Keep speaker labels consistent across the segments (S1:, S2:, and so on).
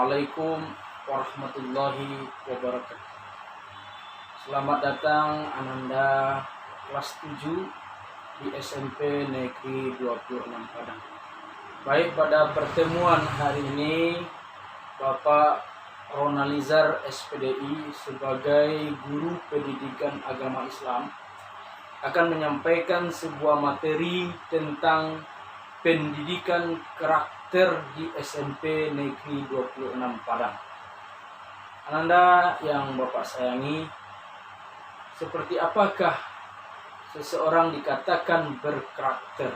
S1: Assalamualaikum warahmatullahi wabarakatuh. Selamat datang Ananda kelas 7 di SMP Negeri 26 Padang. Baik, pada pertemuan hari ini Bapak Ronalizar SPDI sebagai guru pendidikan agama Islam akan menyampaikan sebuah materi tentang pendidikan karakter di SMP Negeri 26 Padang. Ananda yang Bapak sayangi, seperti apakah seseorang dikatakan berkarakter?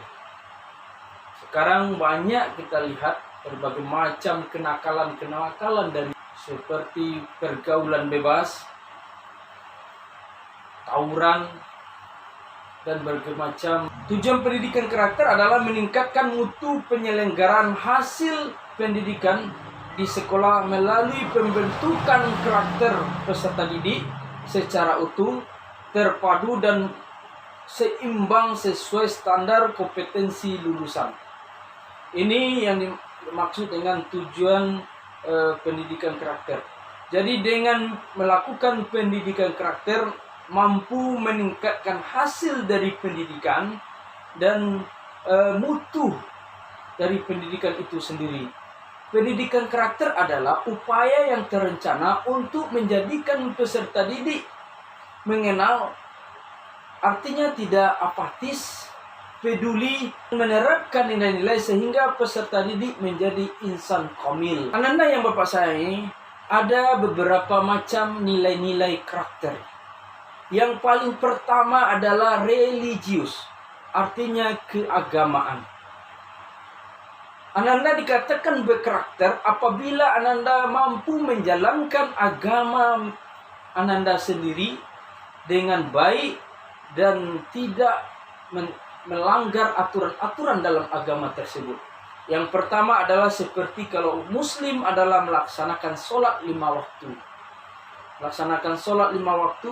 S1: Sekarang banyak kita lihat berbagai macam kenakalan dari seperti pergaulan bebas, tawuran, dan berbagai macam. Tujuan pendidikan karakter adalah meningkatkan mutu penyelenggaraan hasil pendidikan di sekolah melalui pembentukan karakter peserta didik secara utuh, terpadu dan seimbang sesuai standar kompetensi lulusan. Ini yang dimaksud dengan tujuan pendidikan karakter. Jadi dengan melakukan pendidikan karakter mampu meningkatkan hasil dari pendidikan dan mutu dari pendidikan itu sendiri. Pendidikan karakter adalah upaya yang terencana untuk menjadikan peserta didik mengenal, artinya tidak apatis, peduli, menerapkan nilai-nilai sehingga peserta didik menjadi insan kamil. Ananda yang Bapak sayangi, ada beberapa macam nilai-nilai karakter. Yang paling pertama adalah religius, artinya keagamaan. Ananda dikatakan berkarakter apabila Ananda mampu menjalankan agama Ananda sendiri dengan baik dan tidak melanggar aturan-aturan dalam agama tersebut. Yang pertama adalah seperti kalau Muslim adalah melaksanakan sholat 5 waktu. Melaksanakan sholat 5 waktu,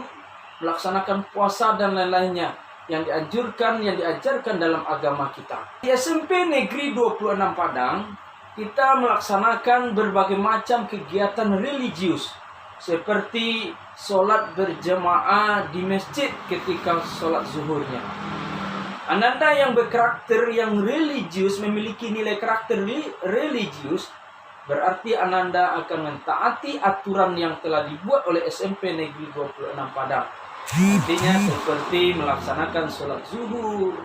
S1: melaksanakan puasa dan lain-lainnya yang dianjurkan, yang diajarkan dalam agama kita. Di SMP Negeri 26 Padang, kita melaksanakan berbagai macam kegiatan religius seperti sholat berjamaah di masjid ketika sholat zuhurnya. Ananda yang berkarakter yang religius, memiliki nilai karakter religius, berarti Ananda akan mentaati aturan yang telah dibuat oleh SMP Negeri 26 Padang. Artinya seperti melaksanakan sholat zuhur,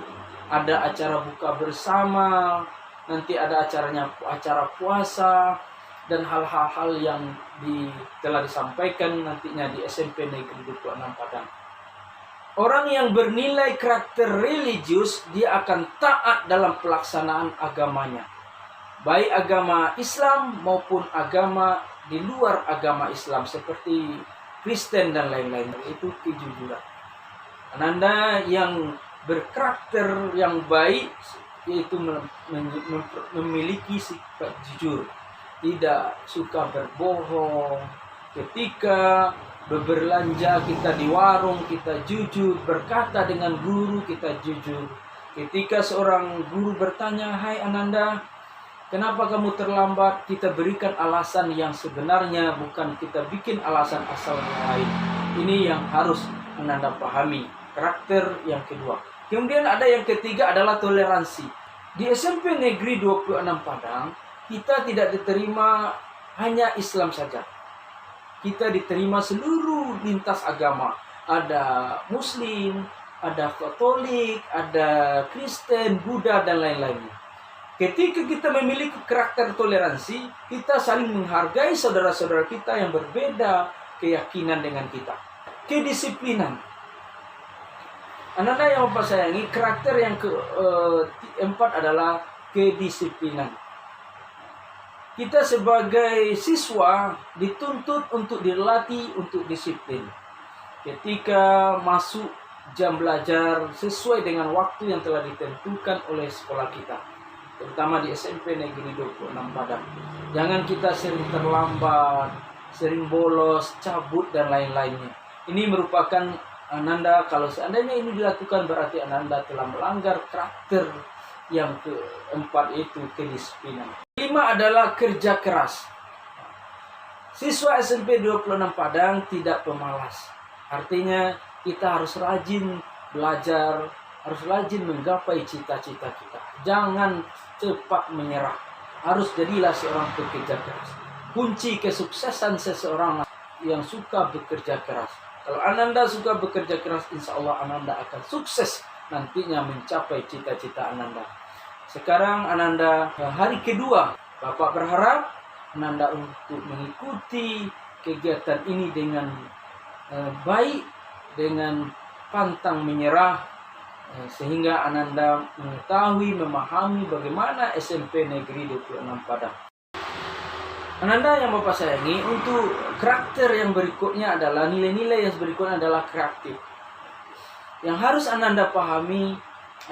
S1: ada acara buka bersama, nanti ada acara puasa, dan hal-hal yang telah disampaikan nantinya di SMP Negeri 26 Padang. Orang yang bernilai karakter religius, dia akan taat dalam pelaksanaan agamanya, baik agama Islam maupun agama di luar agama Islam seperti Kristen dan lain-lain. Itu kejujuran. Ananda yang berkarakter yang baik yaitu memiliki sifat jujur, tidak suka berbohong. Ketika berbelanja kita di warung, kita jujur, berkata dengan guru kita jujur. Ketika seorang guru bertanya, "Hai Ananda, kenapa kamu terlambat?" Kita berikan alasan yang sebenarnya, bukan kita bikin alasan asal yang lain. Ini yang harus Ananda pahami. Karakter yang kedua. Kemudian ada yang ketiga adalah toleransi. Di SMP Negeri 26 Padang, kita tidak diterima hanya Islam saja. Kita diterima seluruh lintas agama. Ada Muslim, ada Katolik, ada Kristen, Buddha, dan lain-lainnya. Ketika kita memiliki karakter toleransi, kita saling menghargai saudara-saudara kita yang berbeda keyakinan dengan kita. Kedisiplinan. Ananda yang Bapak sayangi, karakter yang keempat adalah kedisiplinan. Kita sebagai siswa dituntut untuk dilatih untuk disiplin. Ketika masuk jam belajar sesuai dengan waktu yang telah ditentukan oleh sekolah kita, terutama di SMP Negeri 26 Padang. Jangan kita sering terlambat, sering bolos, cabut, dan lain-lainnya. Ini merupakan Ananda, kalau seandainya ini dilakukan, berarti Ananda telah melanggar karakter yang keempat, itu kedisiplinan. 5 adalah kerja keras. Siswa SMP 26 Padang tidak pemalas. Artinya kita harus rajin belajar, harus rajin menggapai cita-cita kita. Jangan cepat menyerah. Harus jadilah seorang pekerja keras. Kunci kesuksesan seseorang yang suka bekerja keras. Kalau Ananda suka bekerja keras, insya Allah Ananda akan sukses nantinya mencapai cita-cita Ananda. Sekarang Ananda hari kedua, Bapak berharap Ananda untuk mengikuti kegiatan ini dengan baik, dengan pantang menyerah, sehingga Ananda mengetahui, memahami bagaimana SMP Negeri 26 Padang. Ananda yang Bapak sayangi, untuk karakter yang berikutnya adalah nilai-nilai yang berikutnya adalah kreatif. Yang harus Ananda pahami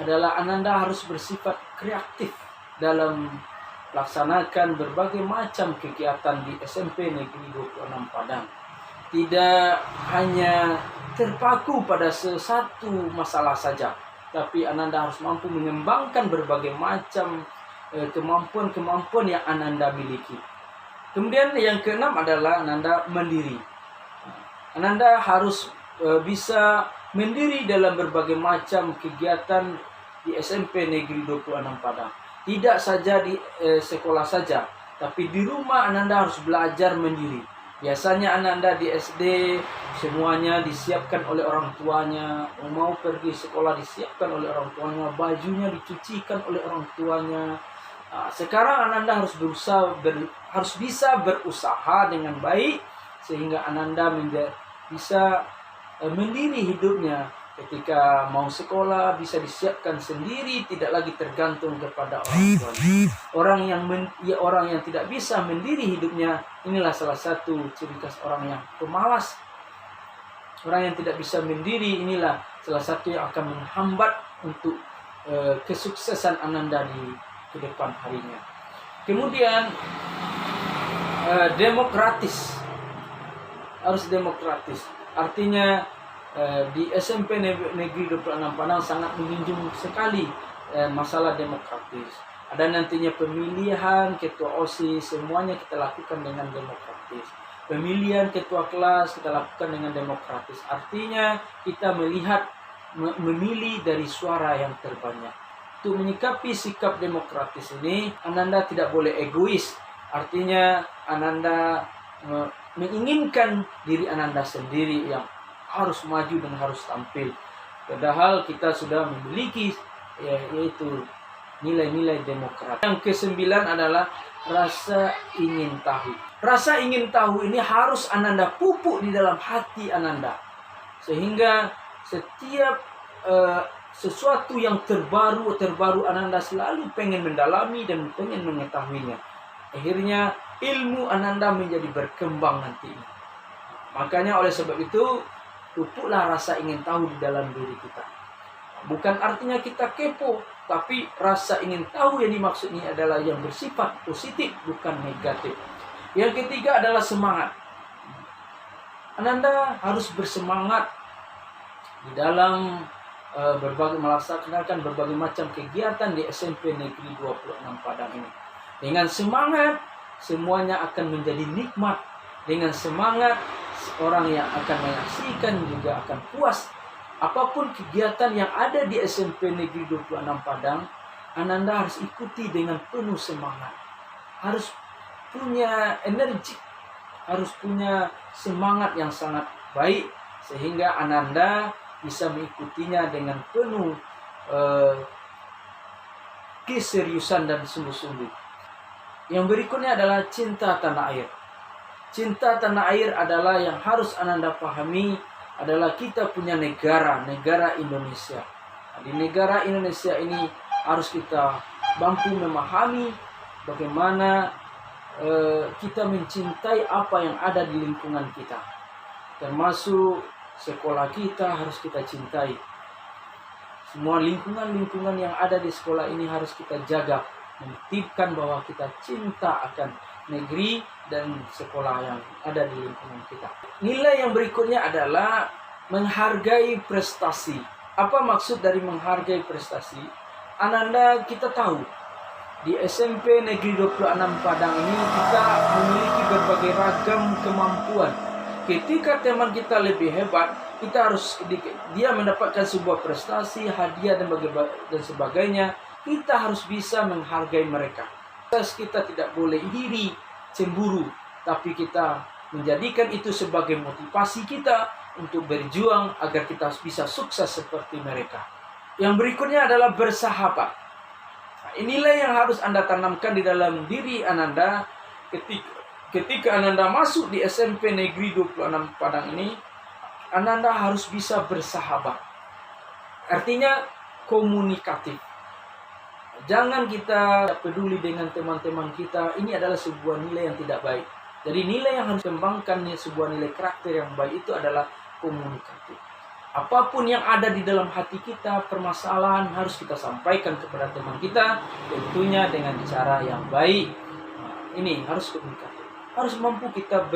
S1: adalah Ananda harus bersifat kreatif dalam laksanakan berbagai macam kegiatan di SMP Negeri 26 Padang. Tidak hanya terpaku pada sesuatu masalah saja, tapi Ananda harus mampu mengembangkan berbagai macam kemampuan-kemampuan yang Ananda miliki. Kemudian yang keenam adalah Ananda mandiri. Ananda harus bisa mandiri dalam berbagai macam kegiatan di SMP Negeri 26 Padang. Tidak saja di sekolah saja, tapi di rumah Ananda harus belajar mandiri. Biasanya Ananda di SD semuanya disiapkan oleh orang tuanya, mau pergi sekolah disiapkan oleh orang tuanya, bajunya dicucikan oleh orang tuanya. Sekarang Ananda harus harus bisa berusaha dengan baik sehingga Ananda bisa mandiri hidupnya. Ketika mau sekolah bisa disiapkan sendiri, tidak lagi tergantung kepada orang tuanya. Orang yang tidak bisa mandiri hidupnya, inilah salah satu ciri khas orang yang pemalas. Orang yang tidak bisa mandiri inilah salah satu yang akan menghambat untuk kesuksesan Ananda di ke depan harinya. Kemudian demokratis. Harus demokratis. Artinya di SMP Negeri 26 Padang sangat menjunjung sekali masalah demokratis. Ada nantinya pemilihan ketua OSIS, semuanya kita lakukan dengan demokratis. Pemilihan ketua kelas kita lakukan dengan demokratis. Artinya kita memilih dari suara yang terbanyak. Untuk menyikapi sikap demokratis ini, Ananda tidak boleh egois. Artinya Ananda menginginkan diri Ananda sendiri yang harus maju dan harus tampil. Padahal kita sudah memiliki yaitu nilai-nilai demokrasi. Yang kesembilan adalah rasa ingin tahu. Rasa ingin tahu ini harus Ananda pupuk di dalam hati Ananda. Sehingga setiap sesuatu yang terbaru Ananda selalu pengen mendalami dan pengen mengetahuinya. Akhirnya ilmu Ananda menjadi berkembang nantinya. Makanya oleh sebab itu pupuklah rasa ingin tahu di dalam diri kita. Bukan artinya kita kepo, tapi rasa ingin tahu yang dimaksud ini adalah yang bersifat positif, bukan negatif. Yang ketiga adalah semangat. Ananda harus bersemangat di dalam melaksanakan berbagai macam kegiatan di SMP Negeri 26 Padang ini. Dengan semangat, semuanya akan menjadi nikmat. Dengan semangat, orang yang akan menyaksikan juga akan puas. Apapun kegiatan yang ada di SMP Negeri 26 Padang, Ananda harus ikuti dengan penuh semangat. Harus punya energi, harus punya semangat yang sangat baik, sehingga Ananda bisa mengikutinya dengan penuh keseriusan dan sungguh-sungguh. Yang berikutnya adalah cinta tanah air. Cinta tanah air adalah yang harus Ananda pahami adalah kita punya negara Indonesia. Di negara Indonesia ini harus kita mampu memahami bagaimana kita mencintai apa yang ada di lingkungan kita. Termasuk sekolah kita harus kita cintai. Semua lingkungan yang ada di sekolah ini harus kita jaga. Menitipkan bahwa kita cinta akan negeri dan sekolah yang ada di lingkungan kita. Nilai yang berikutnya adalah menghargai prestasi. Apa maksud dari menghargai prestasi? Ananda kita tahu Di SMP Negeri 26 Padang ini kita memiliki berbagai ragam kemampuan. Ketika teman kita lebih hebat, kita harus dia mendapatkan sebuah prestasi, hadiah dan sebagainya. Kita harus bisa menghargai mereka. Kita tidak boleh iri, cemburu, tapi kita menjadikan itu sebagai motivasi kita untuk berjuang agar kita bisa sukses seperti mereka. Yang berikutnya adalah bersahabat. Inilah yang harus Anda tanamkan di dalam diri Ananda ketika Ananda masuk di SMP Negeri 26 Padang ini. Ananda harus bisa bersahabat. Artinya komunikatif. Jangan kita peduli dengan teman-teman kita. Ini adalah sebuah nilai yang tidak baik. Jadi nilai yang harus dikembangkan, sebuah nilai karakter yang baik itu adalah komunikatif. Apapun yang ada di dalam hati kita, permasalahan harus kita sampaikan kepada teman kita, tentunya dengan cara yang baik. Ini harus komunikatif. Harus mampu kita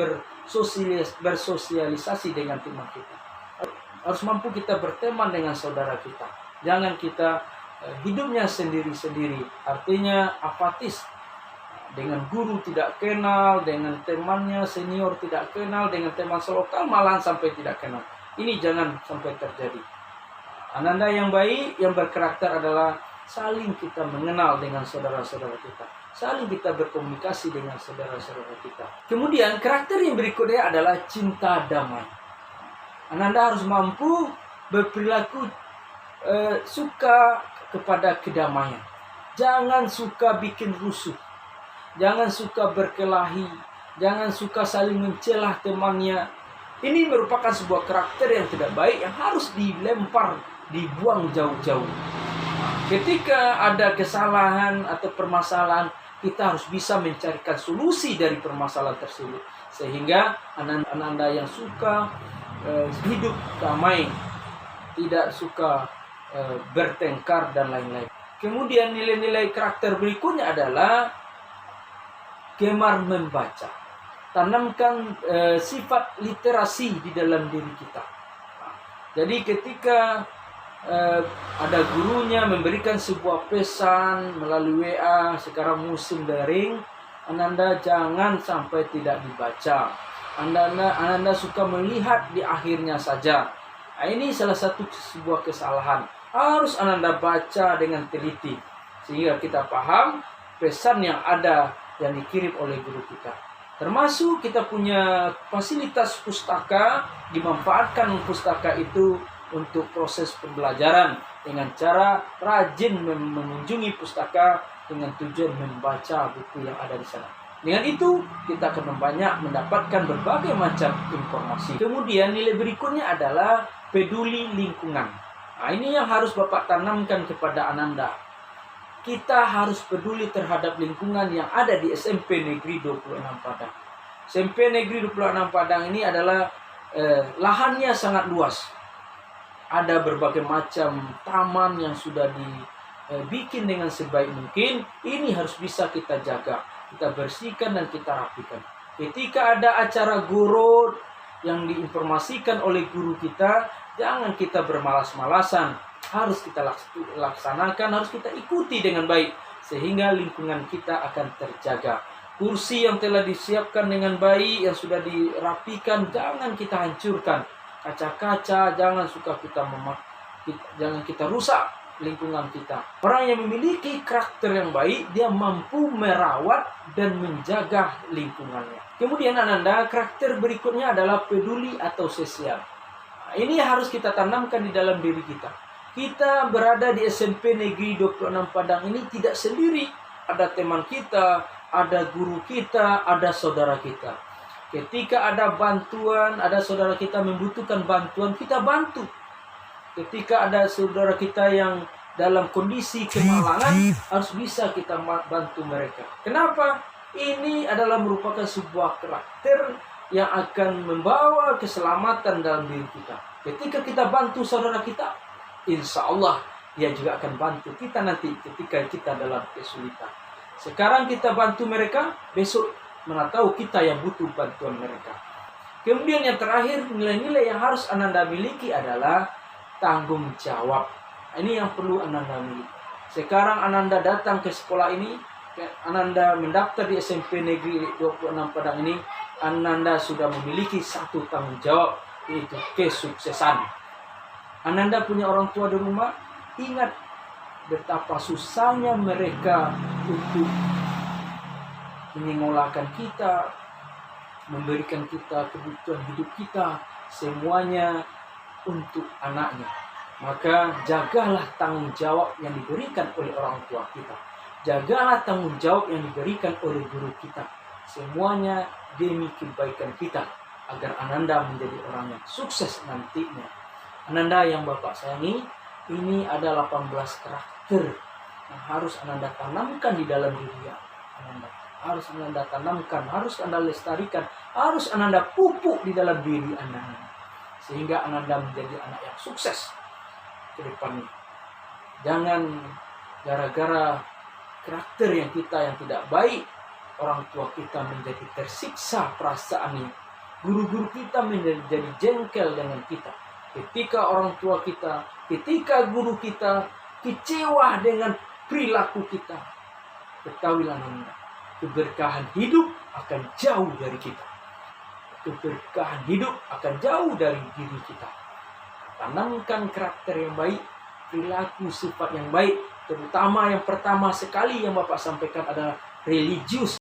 S1: bersosialisasi dengan teman kita. Harus mampu kita berteman dengan saudara kita. Jangan kita hidupnya sendiri-sendiri. Artinya apatis. Dengan guru tidak kenal, dengan temannya senior tidak kenal, dengan teman selokal malahan sampai tidak kenal. Ini jangan sampai terjadi. Ananda yang baik, yang berkarakter adalah saling kita mengenal dengan saudara-saudara kita. Saling kita berkomunikasi dengan saudara-saudara kita. Kemudian karakter yang berikutnya adalah cinta damai. Ananda harus mampu berperilaku suka kepada kedamaian. Jangan suka bikin rusuh. Jangan suka berkelahi. Jangan suka saling mencelah temannya. Ini merupakan sebuah karakter yang tidak baik yang harus dilempar, dibuang jauh-jauh. Ketika ada kesalahan atau permasalahan, kita harus bisa mencarikan solusi dari permasalahan tersebut. Sehingga Ananda yang suka hidup damai, tidak suka bertengkar dan lain-lain. Kemudian nilai-nilai karakter berikutnya adalah gemar membaca. Tanamkan sifat literasi di dalam diri kita. Jadi ketika ada gurunya memberikan sebuah pesan melalui WA, sekarang musim daring, Ananda jangan sampai tidak dibaca. Ananda suka melihat di akhirnya saja. Nah, ini salah satu sebuah kesalahan. Harus Ananda baca dengan teliti sehingga kita paham pesan yang ada yang dikirim oleh guru kita. Termasuk kita punya fasilitas pustaka, dimanfaatkan pustaka itu untuk proses pembelajaran dengan cara rajin mengunjungi pustaka dengan tujuan membaca buku yang ada di sana. Dengan itu kita akan banyak mendapatkan berbagai macam informasi. Kemudian nilai berikutnya adalah peduli lingkungan. Nah, ini yang harus Bapak tanamkan kepada Ananda. Kita harus peduli terhadap lingkungan yang ada di SMP Negeri 26 Padang. SMP Negeri 26 Padang ini adalah lahannya sangat luas. Ada berbagai macam taman yang sudah dibikin dengan sebaik mungkin. Ini harus bisa kita jaga, kita bersihkan dan kita rapikan. Ketika ada acara guru yang diinformasikan oleh guru kita, jangan kita bermalas-malasan. Harus kita laksanakan, harus kita ikuti dengan baik sehingga lingkungan kita akan terjaga. Kursi yang telah disiapkan dengan baik, yang sudah dirapikan, jangan kita hancurkan. Kaca-kaca jangan jangan kita rusak lingkungan kita. Orang yang memiliki karakter yang baik, dia mampu merawat dan menjaga lingkungannya. Kemudian Ananda, karakter berikutnya adalah peduli atau sosial. Nah, ini harus kita tanamkan di dalam diri kita. Kita berada di SMP Negeri 26 Padang ini tidak sendiri. Ada teman kita, ada guru kita, ada saudara kita. Ketika ada bantuan, ada saudara kita membutuhkan bantuan, kita bantu. Ketika ada saudara kita yang dalam kondisi kemalangan, harus bisa kita bantu mereka. Kenapa? Ini adalah merupakan sebuah karakter yang akan membawa keselamatan dalam diri kita. Ketika kita bantu saudara kita, insya Allah dia juga akan bantu kita nanti ketika kita dalam kesulitan. Sekarang kita bantu mereka, besok mana tahu kita yang butuh bantuan mereka. Kemudian yang terakhir, nilai-nilai yang harus Ananda miliki adalah tanggung jawab. Ini yang perlu Ananda miliki. Sekarang Ananda datang ke sekolah ini, Ananda mendaftar di SMP Negeri 26 Padang ini, Ananda sudah memiliki satu tanggung jawab, yaitu kesuksesan. Ananda punya orang tua di rumah, ingat betapa susahnya mereka untuk menyengolakan kita, memberikan kita kebutuhan hidup kita, semuanya untuk anaknya. Maka jagalah tanggung jawab yang diberikan oleh orang tua kita. Jagalah tanggung jawab yang diberikan oleh guru kita. Semuanya demi kebaikan kita, agar Ananda menjadi orang yang sukses nantinya. Ananda yang Bapak sayangi, ini ada 18 karakter yang harus Ananda tanamkan di dalam diri Ananda. Harus Ananda tanamkan, harus Anda lestarikan, harus Ananda pupuk di dalam diri Anda. Sehingga Ananda menjadi anak yang sukses ke depannya. Jangan gara-gara karakter yang tidak baik, orang tua kita menjadi tersiksa perasaannya. Guru-guru kita menjadi jengkel dengan kita. Ketika orang tua kita, ketika guru kita kecewa dengan perilaku kita, ketahuilah Anda, keberkahan hidup akan jauh dari kita. Keberkahan hidup akan jauh dari diri kita. Tanamkan karakter yang baik, perilaku sifat yang baik, terutama yang pertama sekali yang Bapak sampaikan adalah religius.